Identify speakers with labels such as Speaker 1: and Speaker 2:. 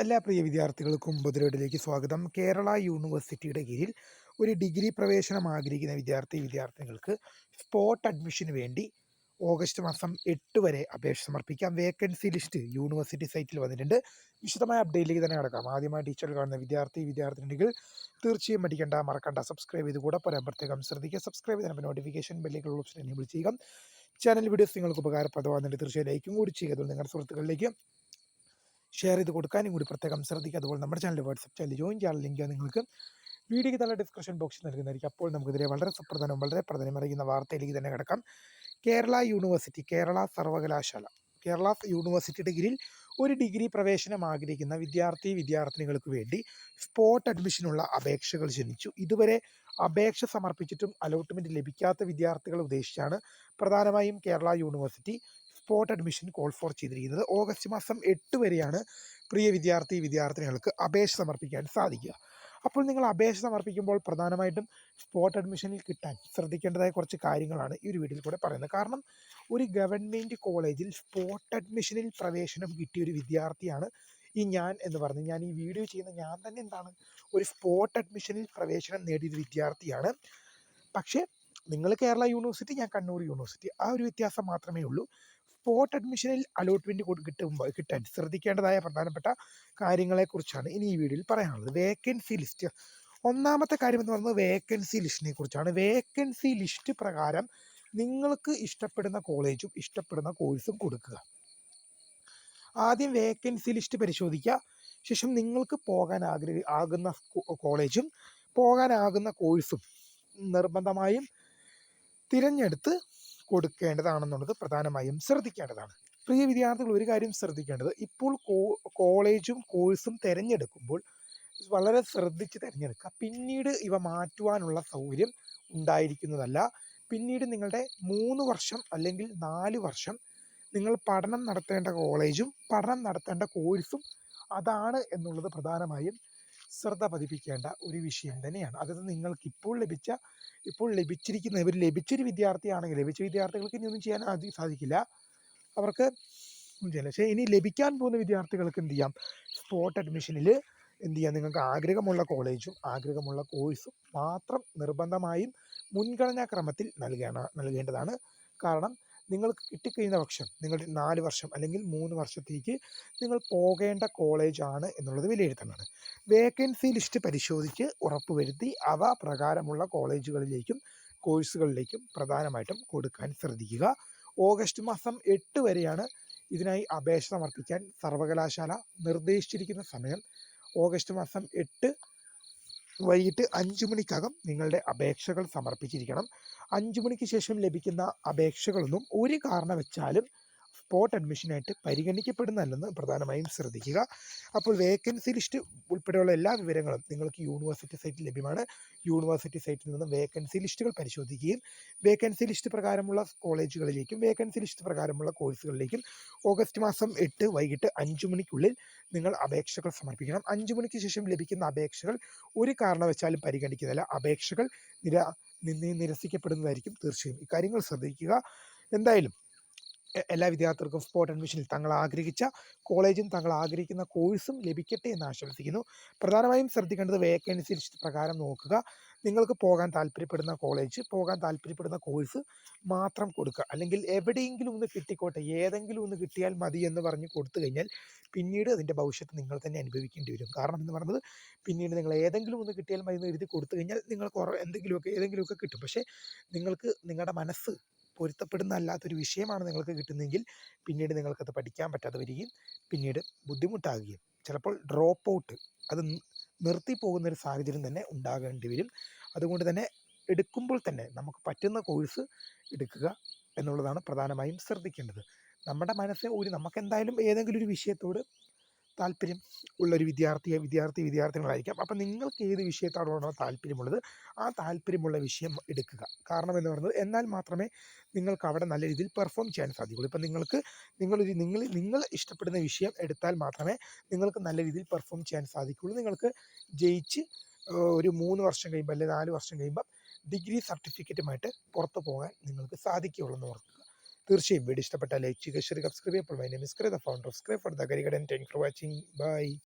Speaker 1: എല്ലാ പ്രിയ വിദ്യാർത്ഥികൾക്കും ഉപദ്രവത്തിലേക്ക് സ്വാഗതം. കേരള യൂണിവേഴ്സിറ്റിയുടെ കീഴിൽ ഒരു ഡിഗ്രി പ്രവേശനം ആഗ്രഹിക്കുന്ന വിദ്യാർത്ഥികൾക്ക് സ്പോട്ട് അഡ്മിഷന് വേണ്ടി ഓഗസ്റ്റ് മാസം 8 വരെ അപേക്ഷ സമർപ്പിക്കാം. വേക്കൻസി ലിസ്റ്റ് യൂണിവേഴ്സിറ്റി സൈറ്റിൽ വന്നിട്ടുണ്ട്. വിശദമായ അപ്ഡേറ്റിലേക്ക് തന്നെ കിടക്കാം. ആദ്യമായി ടീച്ചർ കാണുന്ന വിദ്യാർത്ഥിനികൾ തീർച്ചയായും മറക്കണ്ട സബ്സ്ക്രൈബ് ചെയ്ത് കൂടെ പറയാൻ പ്രത്യേകം ശ്രദ്ധിക്കുക. സബ്സ്ക്രൈബ് ചെയ്യുന്ന നോട്ടിഫിക്കേഷൻ ബെല്ലിലുള്ള ഓപ്ഷൻ എനേബിൾ ചെയ്യുക. ചാനൽ വീഡിയോസ് നിങ്ങൾക്ക് ഉപകാരപ്രദമാകുന്നുണ്ട് തീർച്ചയായും ലൈക്കും കൂടി ചെയ്യുക. നിങ്ങളുടെ സുഹൃത്തുക്കളിലേക്ക് ഷെയർ ചെയ്ത് കൊടുക്കാനും കൂടി പ്രത്യേകം ശ്രദ്ധിക്കുക. അതുപോലെ നമ്മുടെ ചാനൽ വാട്സപ്പ് ചാനൽ ജോയിൻ ചെയ്യാൻ ലിങ്ക് നിങ്ങൾക്ക് വീഡിയോയ്ക്ക് തല ഡിസ്ക്രിപ്ഷൻ ബോക്സിൽ നൽകുന്നതായിരിക്കും. അപ്പോൾ നമുക്കിതിരെ വളരെ പ്രാധാന്യം അറിയുന്ന വാർത്തയിലേക്ക് തന്നെ കിടക്കാം. കേരള യൂണിവേഴ്സിറ്റിയുടെ കീഴിൽ ഒരു ഡിഗ്രി പ്രവേശനം ആഗ്രഹിക്കുന്ന വിദ്യാർത്ഥിനികൾക്ക് വേണ്ടി സ്പോട്ട് അഡ്മിഷനുള്ള അപേക്ഷകൾ ക്ഷണിച്ചു. ഇതുവരെ അപേക്ഷ സമർപ്പിച്ചിട്ടും അലോട്ട്മെൻറ്റ് ലഭിക്കാത്ത വിദ്യാർത്ഥികളെ ഉദ്ദേശിച്ചാണ് പ്രധാനമായും Kerala university spot admission call for ചെയ്തിരിക്കുന്നത്. ഓഗസ്റ്റ് മാസം 8 വരെയാണ് പ്രിയ വിദ്യാർത്ഥിനികൾക്ക് അപേക്ഷ സമർപ്പിക്കാൻ സാധിക്കുക. അപ്പോൾ നിങ്ങൾ അപേക്ഷ സമർപ്പിക്കുമ്പോൾ പ്രധാനമായിട്ടും സ്പോട്ട് അഡ്മിഷനിൽ കിട്ടാൻ ശ്രദ്ധിക്കേണ്ടതായ കുറച്ച് കാര്യങ്ങളാണ് ഈ ഒരു വീഡിയോയിൽ കൂടെ പറയുന്നത്. കാരണം ഒരു ഗവൺമെൻറ് കോളേജിൽ സ്പോട്ട് അഡ്മിഷനിൽ പ്രവേശനം കിട്ടിയ ഒരു വിദ്യാർത്ഥിയാണ് ഞാൻ എന്ന് പറഞ്ഞ് ഞാൻ ഈ വീഡിയോ ചെയ്യുന്ന ഞാൻ തന്നെ ഒരു സ്പോട്ട് അഡ്മിഷനിൽ പ്രവേശനം നേടിയൊരു വിദ്യാർത്ഥിയാണ്. പക്ഷേ നിങ്ങൾ കേരള യൂണിവേഴ്സിറ്റി, ഞാൻ കണ്ണൂർ യൂണിവേഴ്സിറ്റി, ആ ഒരു വ്യത്യാസം മാത്രമേ ഉള്ളൂ. സ്പോട്ട് അഡ്മിഷനിൽ അലോട്ട്മെൻറ്റ് കിട്ടാൻ ശ്രദ്ധിക്കേണ്ടതായ പ്രധാനപ്പെട്ട കാര്യങ്ങളെക്കുറിച്ചാണ് ഇനി ഈ വീഡിയോയിൽ പറയാനുള്ളത്. വേക്കൻസി ലിസ്റ്റ്, ഒന്നാമത്തെ കാര്യം എന്ന് പറയുന്നത് വേക്കൻസി ലിസ്റ്റിനെ കുറിച്ചാണ്. വേക്കൻസി ലിസ്റ്റ് പ്രകാരം നിങ്ങൾക്ക് ഇഷ്ടപ്പെടുന്ന കോളേജും ഇഷ്ടപ്പെടുന്ന കോഴ്സും കൊടുക്കുക. ആദ്യം വേക്കൻസി ലിസ്റ്റ് പരിശോധിക്കുക. ശേഷം നിങ്ങൾക്ക് ആകുന്ന കോളേജും പോകാനാകുന്ന കോഴ്സും നിർബന്ധമായും തിരഞ്ഞെടുത്ത് കൊടുക്കേണ്ടതാണെന്നുള്ളത് പ്രധാനമായും ശ്രദ്ധിക്കേണ്ടതാണ്. പ്രിയ വിദ്യാർത്ഥികൾ, ഒരു കാര്യം ശ്രദ്ധിക്കേണ്ടത്, ഇപ്പോൾ കോളേജും കോഴ്സും തിരഞ്ഞെടുക്കുമ്പോൾ വളരെ ശ്രദ്ധിച്ച് തിരഞ്ഞെടുക്കുക. പിന്നീട് ഇവ മാറ്റുവാനുള്ള സൗകര്യം ഉണ്ടായിരിക്കുന്നതല്ല. പിന്നീട് നിങ്ങളുടെ 3 വർഷം അല്ലെങ്കിൽ 4 വർഷം നിങ്ങൾ പഠനം നടത്തേണ്ട കോളേജും പഠനം നടത്തേണ്ട കോഴ്സും അതാണ് എന്നുള്ളത് പ്രധാനമായും ശ്രദ്ധ പതിപ്പിക്കേണ്ട ഒരു വിഷയം തന്നെയാണ്. അതായത് നിങ്ങൾക്ക് ലഭിച്ചൊരു വിദ്യാർത്ഥിയാണെങ്കിൽ, ലഭിച്ച വിദ്യാർത്ഥികൾക്ക് ഇനി ഒന്നും ചെയ്യാൻ സാധിക്കില്ല, അവർക്ക് ചെയ്യില്ല. പക്ഷേ ഇനി ലഭിക്കാൻ പോകുന്ന വിദ്യാർത്ഥികൾക്ക് എന്ത് ചെയ്യാം, സ്പോട്ട് അഡ്മിഷനിൽ എന്ത് ചെയ്യാം, നിങ്ങൾക്ക് ആഗ്രഹമുള്ള കോളേജും ആഗ്രഹമുള്ള കോഴ്സും മാത്രം നിർബന്ധമായും മുൻഗണനാ ക്രമത്തിൽ നൽകേണ്ടതാണ്. കാരണം നിങ്ങൾക്ക് കിട്ടിക്കഴിയുന്ന പക്ഷം നിങ്ങളുടെ 4 വർഷം അല്ലെങ്കിൽ 3 വർഷത്തേക്ക് നിങ്ങൾ പോകേണ്ട കോളേജാണ് എന്നുള്ളത് വിലയിരുത്തേണ്ടതാണ്. വേക്കൻസി ലിസ്റ്റ് പരിശോധിച്ച് ഉറപ്പുവരുത്തി അവ പ്രകാരമുള്ള കോളേജുകളിലേക്കും കോഴ്സുകളിലേക്കും പ്രധാനമായിട്ടും കൊടുക്കാൻ ശ്രദ്ധിക്കുക. ഓഗസ്റ്റ് മാസം 8 വരെയാണ് ഇതിനായി അപേക്ഷ സമർപ്പിക്കാൻ സർവകലാശാല നിർദ്ദേശിച്ചിരിക്കുന്ന സമയം. ഓഗസ്റ്റ് മാസം 8 വൈകിട്ട് 5 മണിക്കകം നിങ്ങളുടെ അപേക്ഷകൾ സമർപ്പിച്ചിരിക്കണം. 5 മണിക്ക് ശേഷം ലഭിക്കുന്ന അപേക്ഷകളൊന്നും ഒരു കാരണവശാലും സ്പോട്ട് അഡ്മിഷനായിട്ട് പരിഗണിക്കപ്പെടുന്നതല്ലെന്ന് പ്രധാനമായും ശ്രദ്ധിക്കുക. അപ്പോൾ വേക്കൻസി ലിസ്റ്റ് ഉൾപ്പെടെയുള്ള എല്ലാ വിവരങ്ങളും നിങ്ങൾക്ക് യൂണിവേഴ്സിറ്റി സൈറ്റിൽ ലഭ്യമാണ്. യൂണിവേഴ്സിറ്റി സൈറ്റിൽ നിന്ന് വേക്കൻസി ലിസ്റ്റുകൾ പരിശോധിക്കുകയും വേക്കൻസി ലിസ്റ്റ് പ്രകാരമുള്ള കോളേജുകളിലേക്കും വേക്കൻസി ലിസ്റ്റ് പ്രകാരമുള്ള കോഴ്സുകളിലേക്കും ഓഗസ്റ്റ് മാസം 8 വൈകിട്ട് 5 മണിക്കുള്ളിൽ നിങ്ങൾ അപേക്ഷകൾ സമർപ്പിക്കണം. 5 മണിക്ക് ശേഷം ലഭിക്കുന്ന അപേക്ഷകൾ ഒരു കാരണവശാലും പരിഗണിക്കുന്നില്ല. അപേക്ഷകൾ നിരസിക്കപ്പെടുന്നതായിരിക്കും. തീർച്ചയായും ഇക്കാര്യങ്ങൾ ശ്രദ്ധിക്കുക. എന്തായാലും എല്ലാ വിദ്യാർത്ഥികൾക്കും സ്പോട്ട് അഡ്മിഷനിൽ തങ്ങൾ ആഗ്രഹിച്ച കോളേജും തങ്ങൾ ആഗ്രഹിക്കുന്ന കോഴ്സും ലഭിക്കട്ടെ എന്ന് ആശംസിക്കുന്നു. പ്രധാനമായും ശ്രദ്ധിക്കേണ്ടത് വേക്കൻസി ലിസ്റ്റ് പ്രകാരം നോക്കുക. നിങ്ങൾക്ക് പോകാൻ താല്പര്യപ്പെടുന്ന കോളേജ്, പോകാൻ താല്പര്യപ്പെടുന്ന കോഴ്സ് മാത്രം കൊടുക്കുക. അല്ലെങ്കിൽ എവിടെയെങ്കിലും ഒന്ന് കിട്ടിക്കോട്ടെ, ഏതെങ്കിലും ഒന്ന് കിട്ടിയാൽ മതി എന്ന് പറഞ്ഞ് കൊടുത്തു കഴിഞ്ഞാൽ പിന്നീട് അതിൻ്റെ ഭവിഷ്യത്ത് നിങ്ങൾ തന്നെ അനുഭവിക്കേണ്ടി വരും. കാരണം എന്ന് പറയുന്നത്, പിന്നീട് നിങ്ങൾ ഏതെങ്കിലും ഒന്ന് കിട്ടിയാൽ മതി എന്ന് എഴുതി കൊടുത്തു കഴിഞ്ഞാൽ നിങ്ങൾക്ക് ഏതെങ്കിലുമൊക്കെ കിട്ടും. പക്ഷേ നിങ്ങൾക്ക് നിങ്ങളുടെ മനസ്സ് പൊരുത്തപ്പെടുന്നതല്ലാത്തൊരു വിഷയമാണ് നിങ്ങൾക്ക് കിട്ടുന്നതെങ്കിൽ പിന്നീട് നിങ്ങൾക്കത് പഠിക്കാൻ പറ്റാതെ വരികയും പിന്നീട് ബുദ്ധിമുട്ടാകുകയും ചിലപ്പോൾ ഡ്രോപ്പ് ഔട്ട്, അത് നിർത്തിപ്പോകുന്നൊരു സാഹചര്യം തന്നെ ഉണ്ടാകേണ്ടി വരും. അതുകൊണ്ട് തന്നെ എടുക്കുമ്പോൾ തന്നെ നമുക്ക് പറ്റുന്ന കോഴ്സ് എടുക്കുക എന്നുള്ളതാണ് പ്രധാനമായും ശ്രദ്ധിക്കേണ്ടത്. നമ്മുടെ മനസ്സ് നമുക്കെന്തായാലും ഏതെങ്കിലും ഒരു വിഷയത്തോട് താല്പര്യം ഉള്ളൊരു വിദ്യാർത്ഥികളായിരിക്കാം. അപ്പം നിങ്ങൾക്ക് ഏത് വിഷയത്തോടാണോ താല്പര്യമുള്ളത് ആ താല്പര്യമുള്ള വിഷയം എടുക്കുക. കാരണം എന്ന് പറയുന്നത്, എന്നാൽ മാത്രമേ നിങ്ങൾക്ക് അവിടെ നല്ല രീതിയിൽ പെർഫോം ചെയ്യാൻ സാധിക്കുള്ളൂ. ഇപ്പം നിങ്ങൾ ഇഷ്ടപ്പെടുന്ന വിഷയം എടുത്താൽ മാത്രമേ നിങ്ങൾക്ക് നല്ല രീതിയിൽ പെർഫോം ചെയ്യാൻ സാധിക്കുള്ളൂ. നിങ്ങൾക്ക് ജയിച്ച് ഒരു 3 വർഷം കഴിയുമ്പോൾ അല്ലെങ്കിൽ 4 വർഷം കഴിയുമ്പോൾ ഡിഗ്രി സർട്ടിഫിക്കറ്റുമായിട്ട് പുറത്തു പോകാൻ നിങ്ങൾക്ക് സാധിക്കുകയുള്ളൂ എന്ന് ഓർക്കുക. തീർച്ചയായും വീഡിയോ ഇഷ്ടപ്പെട്ടാൽ ലൈക്ക് ചെയ്യുക, ഷെയർ ചെയ്യുക, സബ്സ്ക്രൈബ് ചെയ്യുക. My name is the founder of scribe for the career and thank for watching. By.